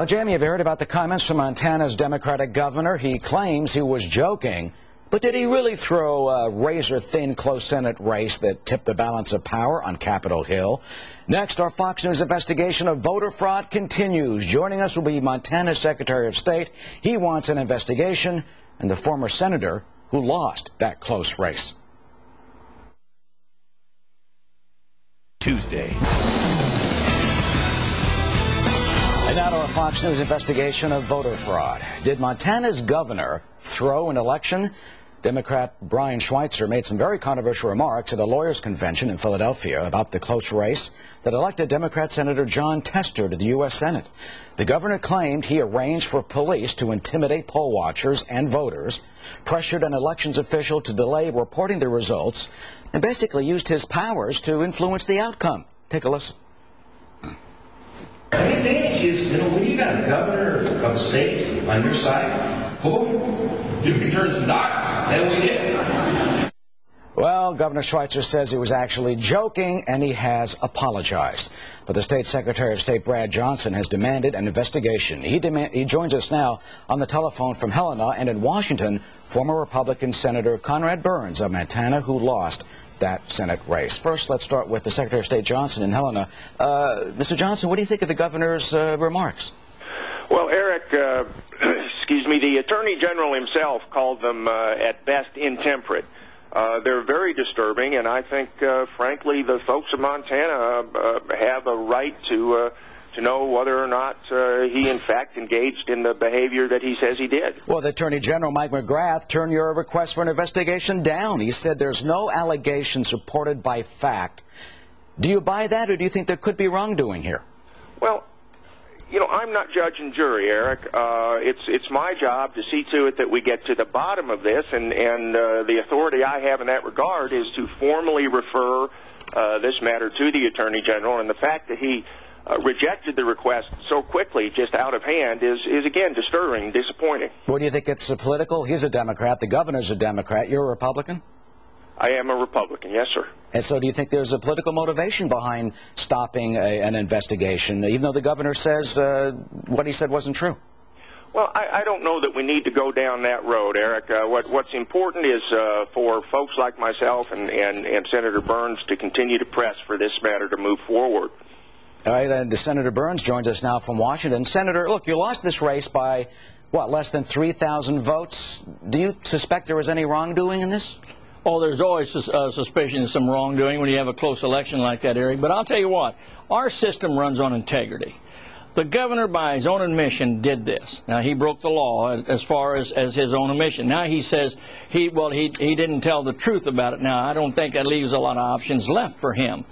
Well, Jamie, have you heard about the comments from Montana's Democratic governor? He claims he was joking, but did he really throw a razor-thin close Senate race that tipped the balance of power on Capitol Hill? Next, our Fox News investigation of voter fraud continues. Joining us will be Montana's Secretary of State. He wants an investigation, and the former senator who lost that close race. Tuesday. And now to our Fox News investigation of voter fraud. Did Montana's governor throw an election? Democrat Brian Schweitzer made some very controversial remarks at a lawyers' convention in Philadelphia about the close race that elected Democrat Senator Jon Tester to the U.S. Senate. The governor claimed he arranged for police to intimidate poll watchers and voters, pressured an elections official to delay reporting the results, and basically used his powers to influence the outcome. Take a listen. The advantage is, when you got a governor of a state on your side, you can turn some dollars. Then we did. Well, Governor Schweitzer says he was actually joking, and he has apologized. But the state Secretary of State Brad Johnson has demanded an investigation. He joins us now on the telephone from Helena, and in Washington, former Republican Senator Conrad of Montana, who lost that Senate race. First, let's start with the Secretary of State Johnson in Helena. Mr. Johnson, what do you think of the governor's remarks? Well, Eric, the Attorney General himself called them, at best, intemperate. They're very disturbing, and I think, frankly, the folks of Montana have a right to know whether or not he, in fact, engaged in the behavior that he says he did. Well, the Attorney General, Mike McGrath, turned your request for an investigation down. He said there's no allegations supported by fact. Do you buy that, or do you think there could be wrongdoing here? Well, I'm not judge and jury, Eric. It's my job to see to it that we get to the bottom of this, and the authority I have in that regard is to formally refer this matter to the Attorney General, and the fact that he rejected the request so quickly, just out of hand, is again, disturbing, disappointing. What do you think, it's political? He's a Democrat. The governor's a Democrat. You're a Republican? I am a Republican, yes, sir. And so do you think there's a political motivation behind stopping an investigation, even though the governor says what he said wasn't true? Well, I don't know that we need to go down that road, Eric. What's important is for folks like myself and Senator Burns to continue to press for this matter to move forward. All right, and Senator Burns joins us now from Washington. Senator, look, you lost this race by, what, less than 3,000 votes. Do you suspect there was any wrongdoing in this? Oh, there's always suspicion of some wrongdoing when you have a close election like that, Eric. But I'll tell you what, our system runs on integrity. The governor, by his own admission, did this. Now, he broke the law as far as his own admission. Now he says he didn't tell the truth about it. Now, I don't think that leaves a lot of options left for him.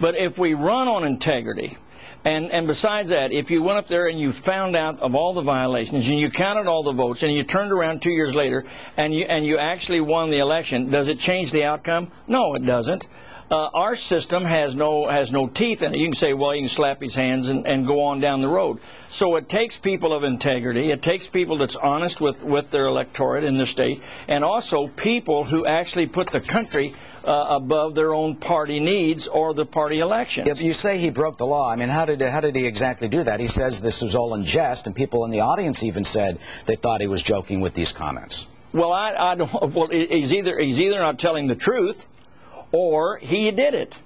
But if we run on integrity, and besides that, if you went up there and you found out of all the violations and you counted all the votes and you turned around 2 years later and you actually won the election, does it change the outcome? No, it doesn't. Our system has no teeth in it. You can say, well, you can slap his hands and go on down the road. So it takes people of integrity. It takes people that's honest with their electorate in the state, and also people who actually put the country above their own party needs or the party elections. If you say he broke the law, I mean, how did he exactly do that? He says this was all in jest, and people in the audience even said they thought he was joking with these comments. Well, I don't. Well, he's either not telling the truth, or he did it.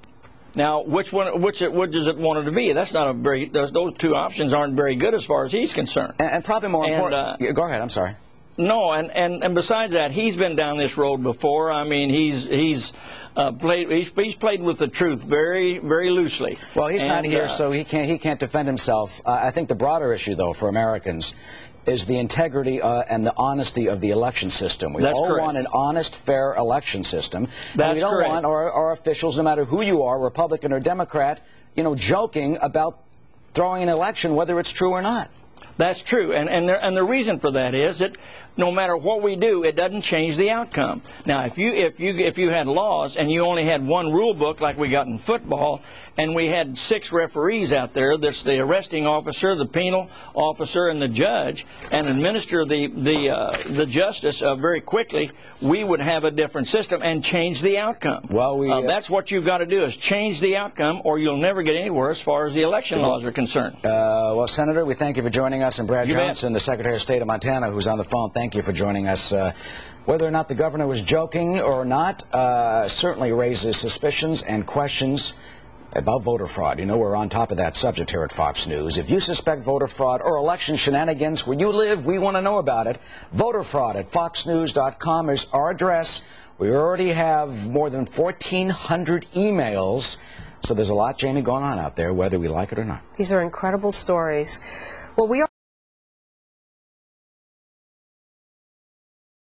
Now, which does it want it to be? That's not a very. Those two options aren't very good as far as he's concerned. And probably more important. Go ahead. I'm sorry. No, and besides that, he's been down this road before. I mean, he's played with the truth very, very loosely. Well, he's not here, so he can't defend himself. I think the broader issue, though, for Americans is the integrity and the honesty of the election system. We all want an honest, fair election system. That's we don't want our officials, no matter who you are, Republican or Democrat, joking about throwing an election, whether it's true or not. That's true, and the reason for that is that no matter what we do, it doesn't change the outcome. Now, if you had laws and you only had one rule book like we got in football, and we had 6 referees out there, that's the arresting officer, the penal officer, and the judge, and administer the justice very quickly, we would have a different system and change the outcome. Well, that's what you've got to do, is change the outcome, or you'll never get anywhere as far as the election laws are concerned. Well, Senator, we thank you for joining us, and Brad Johnson, the Secretary of State of Montana, who's on the phone, thank you for joining us. Whether or not the governor was joking or not certainly raises suspicions and questions about voter fraud. You know, we're on top of that subject here at Fox News. If you suspect voter fraud or election shenanigans where you live, we want to know about it. Voter fraud at foxnews.com is our address. We already have more than 1,400 emails. So there's a lot, Jamie, going on out there, whether we like it or not. These are incredible stories. Well, we are